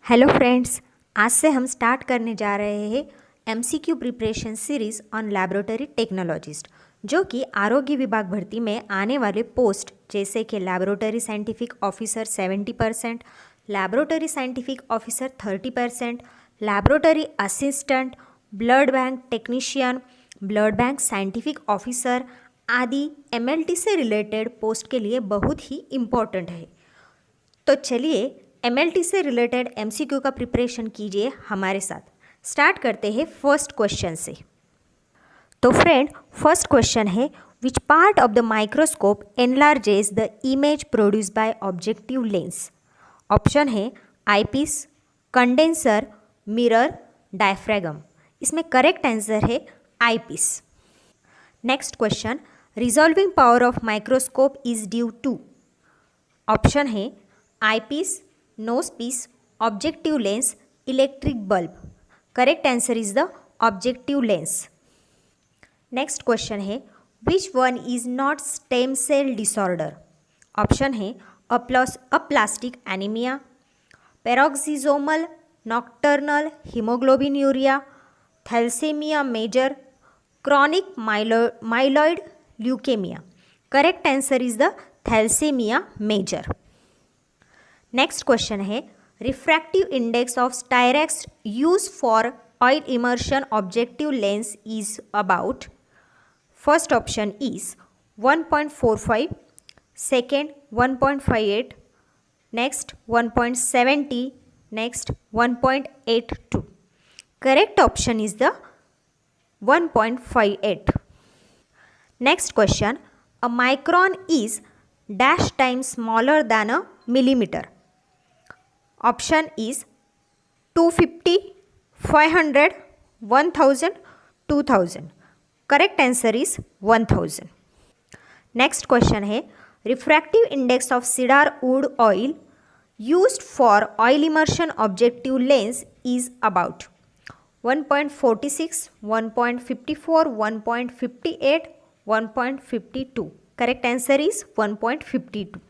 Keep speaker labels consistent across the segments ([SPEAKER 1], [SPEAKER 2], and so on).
[SPEAKER 1] Hello friends, आज से हम स्टार्ट करने जा रहे हैं MCQ preparation series on laboratory technologist, जो कि आरोग्य विभाग भर्ती में आने वाले पोस्ट जैसे कि laboratory scientific officer 70%, laboratory scientific officer 30%, laboratory assistant, blood bank technician, blood bank scientific officer आदि एमएलटी से रिलेटेड पोस्ट के लिए बहुत ही इम्पोर्टेंट है। तो चलिए एमएलटी से रिलेटेड एमसीक्यू का प्रिपरेशन कीजिए हमारे साथ। स्टार्ट करते हैं फर्स्ट क्वेश्चन से। तो फ्रेंड, फर्स्ट क्वेश्चन है, which part of the microscope enlarges the image produce by objective lens. Option है आईपीस, कंडेंसर, मिरर, डायफ्रागम। इसमें करेक्ट आंसर है eyepiece. Next question, resolving power of microscope is due to. Option है eyepiece, nose piece, objective lens, electric bulb. Correct answer is the objective lens. Next question है, which one is not stem cell disorder? Option है aplastic anemia, paroxysmal nocturnal hemoglobinuria, thalassemia major, chronic myeloid leukemia. Correct answer is the thalassemia major. Next question है, refractive index of styrax use for oil immersion objective lens is about. First option is 1.45, second 1.58, next 1.70, next 1.82. Correct option is the 1.58. Next question, a micron is dash times smaller than a millimeter. Option is 250, 500, 1000, 2000. Correct answer is 1000. Next question है, refractive index of cedar wood oil used for oil immersion objective lens is about 1.46, 1.54, 1.58, 1.52. Correct answer is 1.52.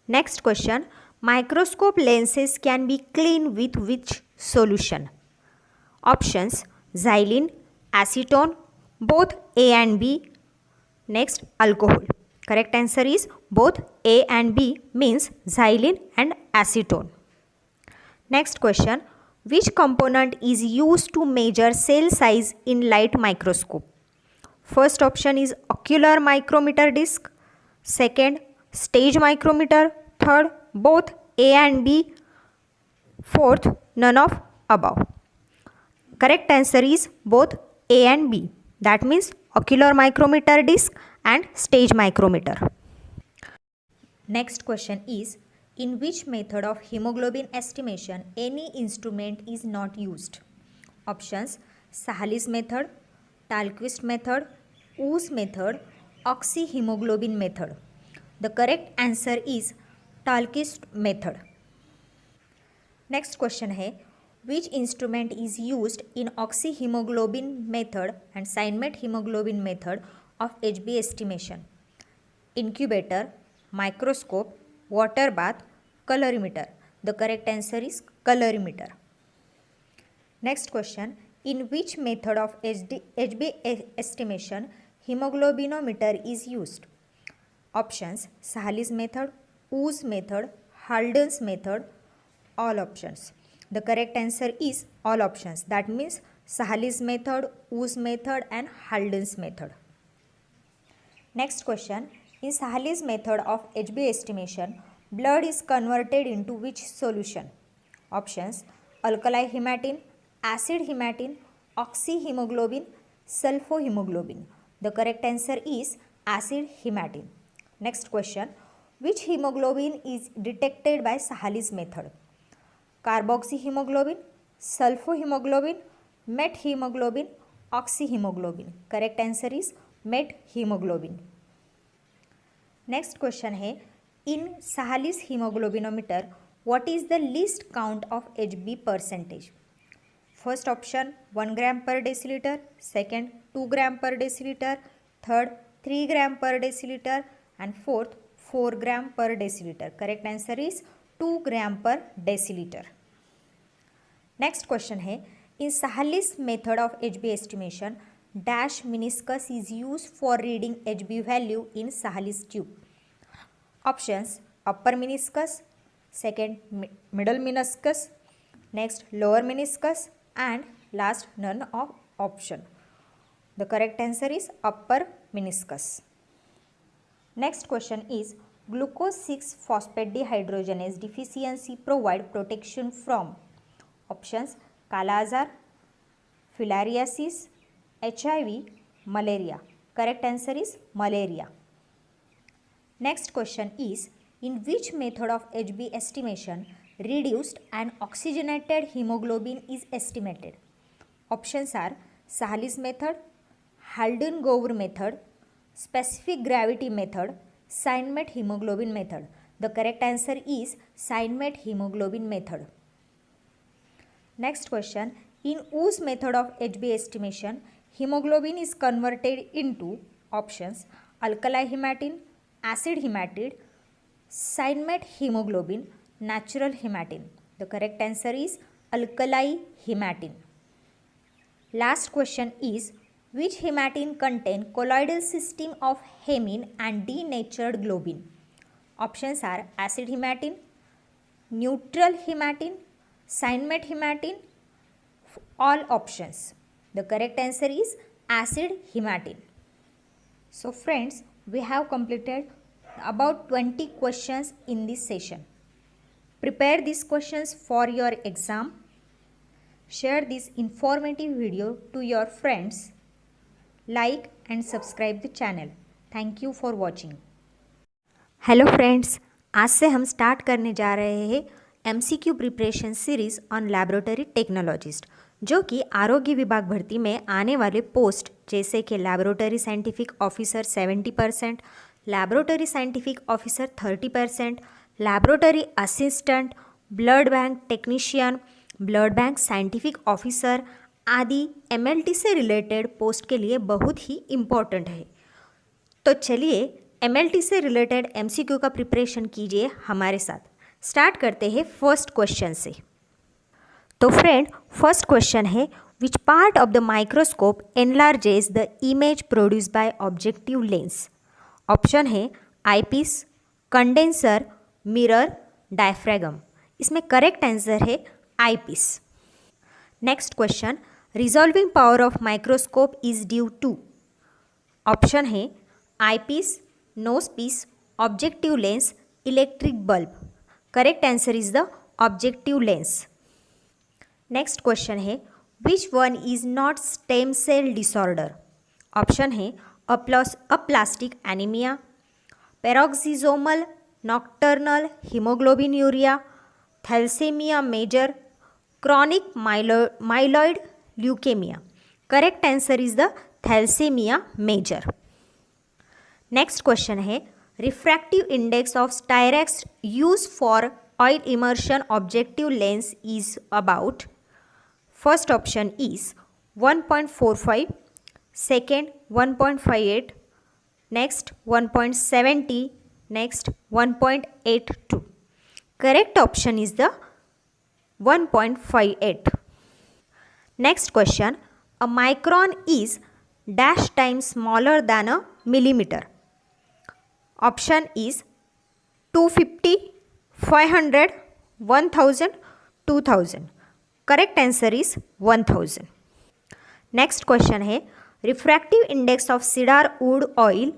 [SPEAKER 1] Next question, microscope lenses can be cleaned with which solution? Options, xylene, acetone, both A and B. Next, alcohol. Correct answer is both A and B, means xylene and acetone. Next question, which component is used to measure cell size in light microscope? First option is ocular micrometer disc, second stage micrometer, third both A and B, fourth none of above. Correct answer is both A and B. That means ocular micrometer disc and stage micrometer. Next question is, in which method of hemoglobin estimation any instrument is not used? Options, Sahalis method, Tallquist method, Woos method, oxyhemoglobin method. The correct answer is Tallquist method. Next question है, which instrument is used in oxyhemoglobin method and Steinmetz hemoglobin method of HB estimation? Incubator, microscope, water bath, colorimeter. The correct answer is colorimeter. Next question, in which method of HB estimation hemoglobinometer is used? Options, Sahalis method, Woos method, Halden's method, all options. The correct answer is all options. That means Sahalis method, Woos method and Halden's method. Next question, in Sahalis method of HB estimation, blood is converted into which solution? Options, alkali hematine, acid hematine, oxyhemoglobin, sulfohemoglobin. The correct answer is acid hematine. Next question, which hemoglobin is detected by Sahalis method? Carboxyhemoglobin, sulfohemoglobin, methemoglobin, oxyhemoglobin. Correct answer is methemoglobin. Next question है, in Sahalis hemoglobinometer, what is the least count of HB percentage? First option 1 gram per deciliter, second 2 gram per deciliter, third 3 gram per deciliter and fourth 4 gram per deciliter. Correct answer is 2 ग्राम पर decilitre. Next question है, इन Sahalis method of HB estimation dash meniscus is used for reading HB value in Sahalis tube. Options: upper meniscus, second middle meniscus, next lower meniscus, and last none of option. The correct answer is upper meniscus. Next question is, glucose 6-phosphate dehydrogenase deficiency provide protection from. Options: Kala Azar, filariasis, HIV, malaria. Correct answer is malaria. Next question is, in which method of HB estimation reduced and oxygenated hemoglobin is estimated? Options are Sahalis method, Haldane-Gower method, specific gravity method, Steinmetz hemoglobin method. The correct answer is Steinmetz hemoglobin method. Next question, in whose method of HB estimation hemoglobin is converted into. Options: alkali hematine, acid hematide, Steinmetz hemoglobin, natural hematine. The correct answer is alkali hematine. Last question is, which hematine contain colloidal system of hemine and denatured globin? Options are acid hematine, neutral hematine, Steinmetz hematine, all options. The correct answer is acid hematine. So friends, we have completed about 20 questions in this session. Prepare these questions for your exam. Share this informative video to your friends. Like and subscribe the channel. Thank you for watching. Hello friends, आज से हम start करने जा रहे हैं MCQ preparation series on laboratory technologist, जो कि आरोग्य विभाग भर्ती में आने वाले पोस्ट जैसे कि laboratory scientific officer 70%, laboratory scientific officer 30%, laboratory assistant, blood bank technician, blood bank scientific officer आदि MLT से रिलेटेड पोस्ट के लिए बहुत ही इम्पॉर्टेंट है। तो चलिए MLT से रिलेटेड MCQ का प्रिपरेशन कीजिए हमारे साथ। स्टार्ट करते हैं फर्स्ट क्वेश्चन से। तो फ्रेंड, फर्स्ट क्वेश्चन है, which part of the microscope enlarges the image produce by objective lens? Option है आईपीस, कंडेंसर, मिरर, डायफ्रैगम। इसमें करेक्ट आंसर है eyepiece. Next question, resolving power of microscope is due to. Option है eyepiece, nose piece, objective lens, electric bulb. Correct answer is the objective lens. Next question है, which one is not stem cell disorder? Option है aplastic anaemia, paroxysmal nocturnal haemoglobinuria, thalassaemia major, chronic myeloid leukaemia. Correct answer is the thalassaemia major. Next question है, refractive index of styrax use for oil immersion objective lens is about. First option is 1.45, second 1.58, next 1.70, next 1.82. Correct option is the 1.58. Next question, a micron is dash times smaller than a millimeter. Option is 250, 500, 1000, 2000. Correct answer is 1000. Next question है, refractive index of cedar wood oil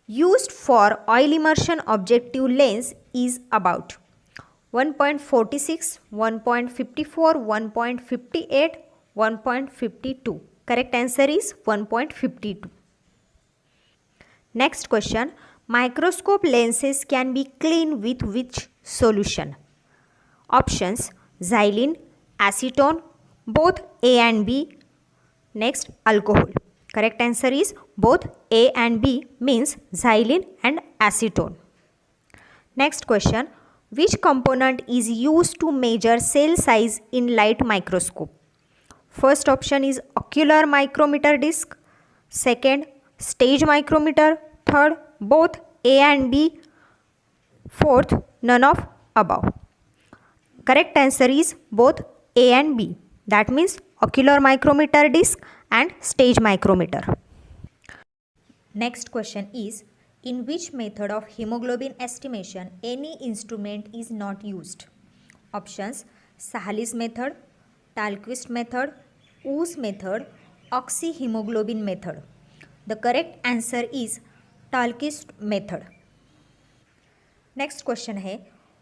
[SPEAKER 1] used for oil immersion objective lens is about 1.46, 1.54, 1.58, 1.52. Correct answer is 1.52. Next question, microscope lenses can be cleaned with which solution? Options, xylene, acetone, both A and B. Next, alcohol. Correct answer is both A and B, means xylene and acetone. Next question, which component is used to measure cell size in light microscope? First option is ocular micrometer disc, second stage micrometer, third both A and B, fourth none of above. Correct answer is both A and B. That means ocular micrometer disc and stage micrometer. Next question is, in which method of hemoglobin estimation any instrument is not used? Options: Sahalis method, Tallquist method, Woos method, oxyhemoglobin method. The correct answer is Tallquist method. Next question है,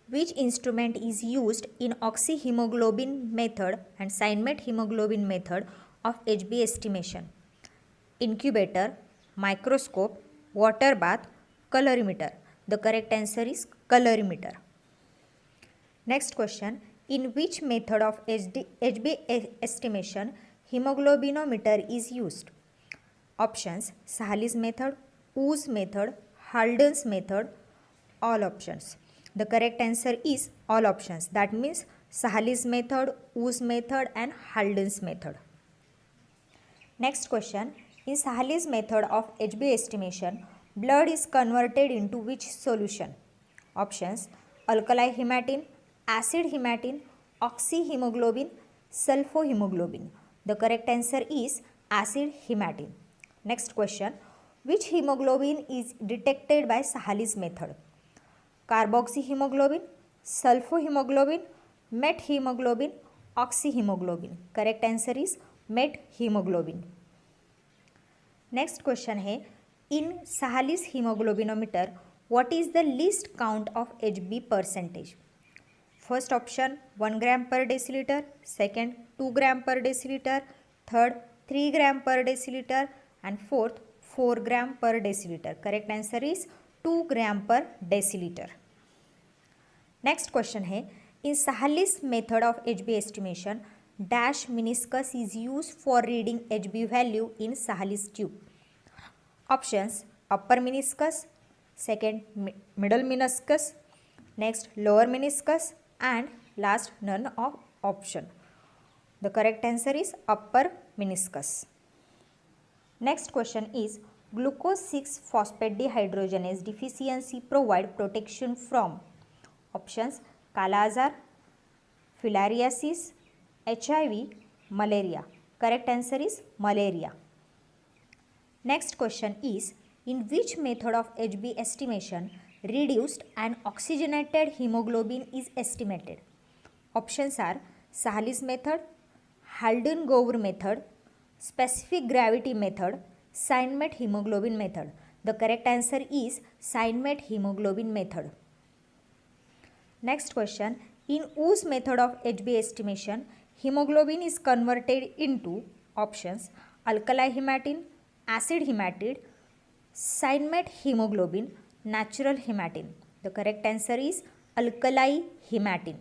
[SPEAKER 1] which instrument is used in oxyhemoglobin method and Steinmetz hemoglobin method of HB estimation? Incubator, microscope, water bath, colorimeter. The correct answer is colorimeter. Next question, in which method of HB estimation hemoglobinometer is used? Options: Sahalis method, Woos method, Halden's method, all options. The correct answer is all options. That means Sahalis method, Woos method and Halden's method. Next question, in Sahalis method of HB estimation, blood is converted into which solution? Options: alkali hematine, acid hematine, oxyhemoglobin, sulfohemoglobin. The correct answer is acid hematine. Next question, which hemoglobin is detected by Sahalis method? Carboxyhemoglobin, sulfohemoglobin, methemoglobin, oxyhemoglobin. Correct answer is methemoglobin. Next question है, in Sahalis hemoglobinometer, what is the least count of HB percentage? First option 1 gram per deciliter, second 2 gram per deciliter, third 3 gram per deciliter and fourth 4 gram per deciliter. Correct answer is 2 gram per deciliter. Next question है, in Sahalis method of HB estimation, dash meniscus is used for reading HB value in Sahalis tube. Options: upper meniscus, second middle meniscus, next lower meniscus and last none of option. The correct answer is upper meniscus. Next question is, glucose 6-phosphate dehydrogenase deficiency provide protection from? Options: Kala Azar, filariasis, HIV, malaria. Correct answer is malaria. Next question is, in which method of HB estimation reduced and oxygenated hemoglobin is estimated? Options are Sahalis method, Halden-Gower method, specific gravity method, Steinmetz hemoglobin method. The correct answer is Steinmetz hemoglobin method. Next question, in Woos method of HB estimation, hemoglobin is converted into options: alkali hematine, acid hematide, Steinmetz hemoglobin, natural hematine. The correct answer is alkali hematine.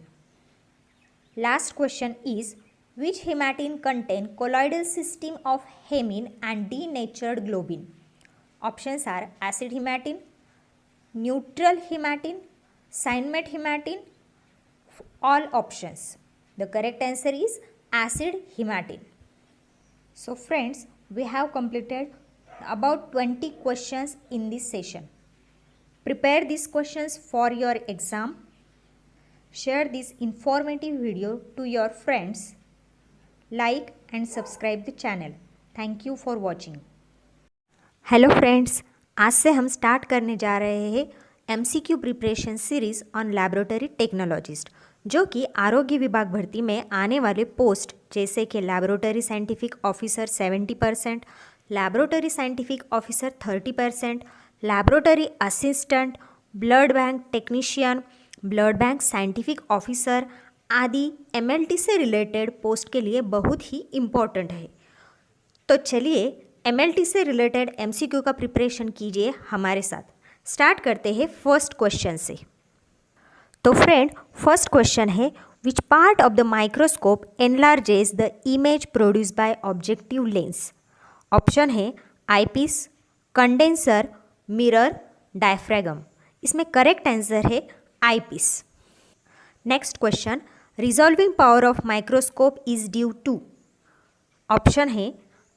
[SPEAKER 1] Last question is, which hematine contain colloidal system of hemine and denatured globin? Options are acid hematine, neutral hematine, Steinmetz hematine, all options. The correct answer is acid hematine. So friends, we have completed about 20 questions in this session. Prepare these questions for your exam. Share this informative video to your friends. Like and subscribe the channel. Thank you for watching. Hello friends, आज से हम start करने जा रहे हैं MCQ preparation series on laboratory technologist, जो कि आरोग्य विभाग भर्ती में आने वाले पोस्ट जैसे कि laboratory scientific officer 70%, laboratory scientific officer 30%, laboratory assistant, blood bank technician, blood bank scientific officer आदि MLT से रिलेटेड पोस्ट के लिए बहुत ही इम्पॉर्टेंट है। तो चलिए MLT से रिलेटेड MCQ का प्रिपरेशन कीजिए हमारे साथ। स्टार्ट करते हैं फर्स्ट क्वेश्चन से। तो फ्रेंड, फर्स्ट क्वेश्चन है, which part of the microscope enlarges the image produce by objective lens? Option है आईपीस, कंडेंसर, मिरर, डायफ्रागम। इसमें करेक्ट आंसर है eyepiece. Next question, resolving power of microscope is due to? Option है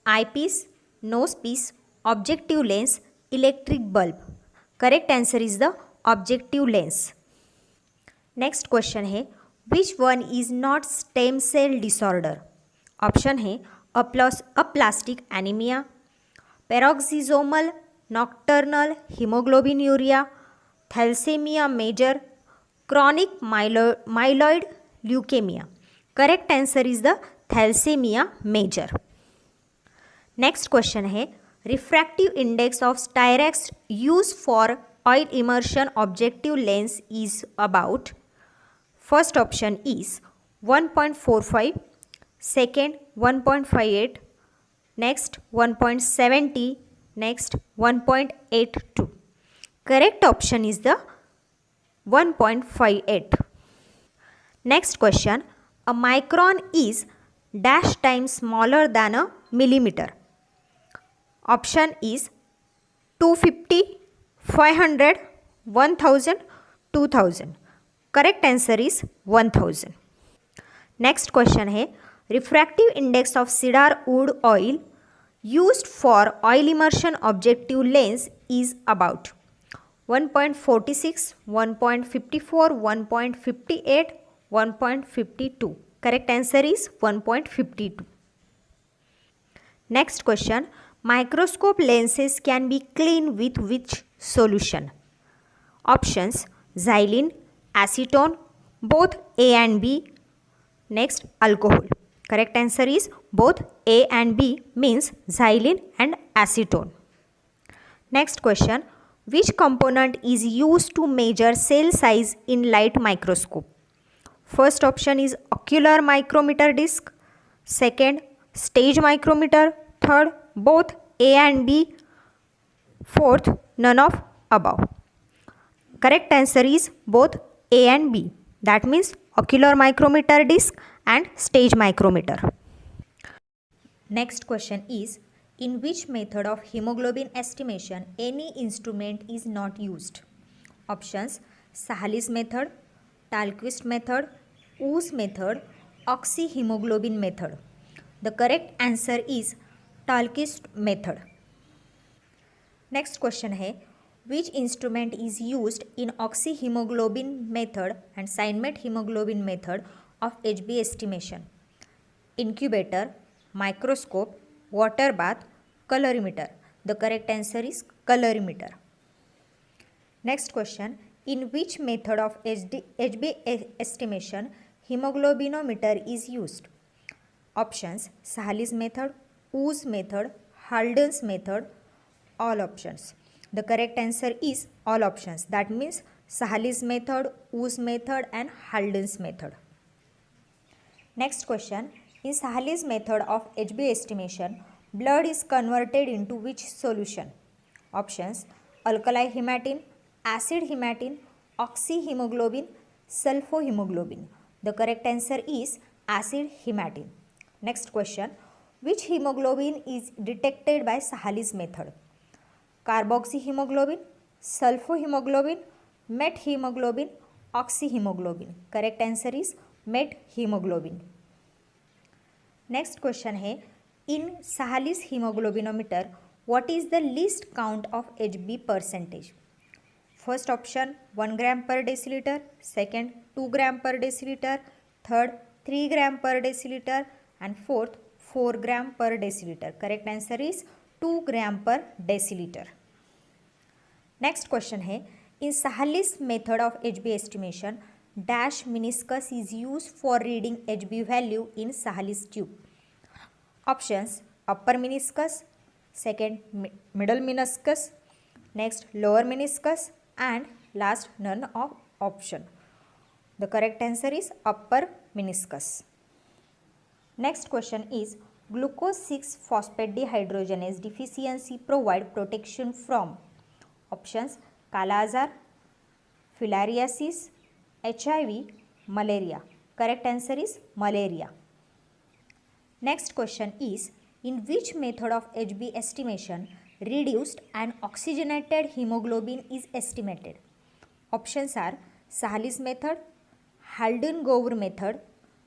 [SPEAKER 1] eyepiece, nose piece, objective lens, electric bulb. Correct answer is the objective lens. Next question है, which one is not stem cell disorder? Option है aplastic anaemia, paroxysmal nocturnal haemoglobinuria, thalassaemia major, chronic myeloid leukemia. Correct answer is the thalassemia major. Next question है refractive index of Styrax used for oil immersion objective lens is about. First option is 1.45, second 1.58, next 1.70, next 1.82. Correct option is the 1.58. Next question, a micron is dash times smaller than a millimeter. Option is 250, 500, 1000, 2000. Correct answer is 1000. Next question है refractive index of cedar wood oil used for oil immersion objective lens is about 1.46, 1.54, 1.58, 1.52. Correct answer is 1.52. Next question, microscope lenses can be cleaned with which solution? Options, xylene, acetone, both A and B. Next, alcohol. Correct answer is both A and B, means xylene and acetone. Next question, which component is used to measure cell size in light microscope? First option is ocular micrometer disc, second stage micrometer, third both A and B, fourth none of above. Correct answer is both A and B. That means ocular micrometer disc and stage micrometer. Next question is, in which method of hemoglobin estimation any instrument is not used? Options, Sahalis method, Tallquist method, Woos method, oxyhemoglobin method. The correct answer is Tallquist method. Next question है, which instrument is used in oxyhemoglobin method and Steinmetz hemoglobin method of HB estimation? Incubator, microscope, water bath, colorimeter. The correct answer is colorimeter. Next question, in which method of HB estimation hemoglobinometer is used? Options, Sahalis method, Woos method, Halden's method, all options. The correct answer is all options. That means Sahalis method, Woos method and Halden's method. Next question, in Sahalis method of HB estimation, blood is converted into which solution? Options, alkali hematine, acid hematine, oxyhemoglobin, sulfohemoglobin. The correct answer is acid hematine. Next question, which hemoglobin is detected by Sahalis method? Carboxyhemoglobin, sulfohemoglobin, methemoglobin, oxyhemoglobin. Correct answer is methemoglobin. Next question है, in Sahalis hemoglobinometer, what is the least count of HB percentage? First option 1 gram per deciliter, second 2 gram per deciliter, third 3 gram per deciliter and fourth 4 gram per deciliter. Correct answer is 2 gram per deciliter. Next question है, in Sahalis method of HB estimation, dash meniscus is used for reading HB value in Sahalis tube. Options, upper meniscus, second middle meniscus, next lower meniscus and last none of option. The correct answer is upper meniscus. Next question is, glucose 6-phosphate dehydrogenase deficiency provide protection from? Options, Kala Azar, filariasis, HIV, malaria. Correct answer is malaria. Next question is, in which method of HB estimation reduced and oxygenated hemoglobin is estimated? Options are Sahalis method, Halden-Gower method,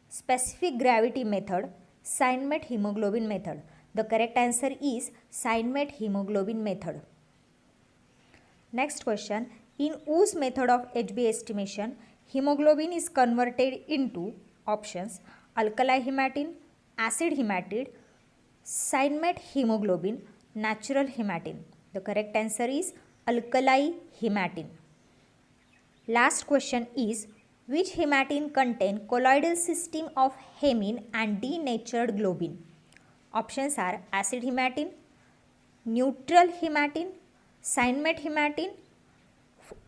[SPEAKER 1] specific gravity method, Steinmetz hemoglobin method. The correct answer is Steinmetz hemoglobin method. Next question, in Woos method of HB estimation, hemoglobin is converted into options alkali hematine, acid hematide, cyanide hemoglobin, natural hematine. The correct answer is alkali hematine. Last question is, which hematine contain colloidal system of hemine and denatured globin? Options are acid hematine, neutral hematine, cyanide hematine,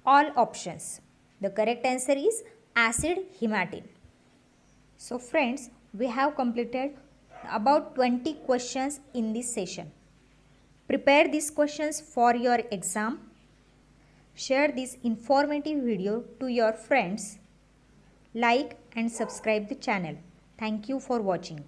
[SPEAKER 1] all options. The correct answer is acid hematine. So friends, we have completed about 20 questions in this session. Prepare these questions for your exam. Share this informative video to your friends. Like and subscribe the channel. Thank you for watching.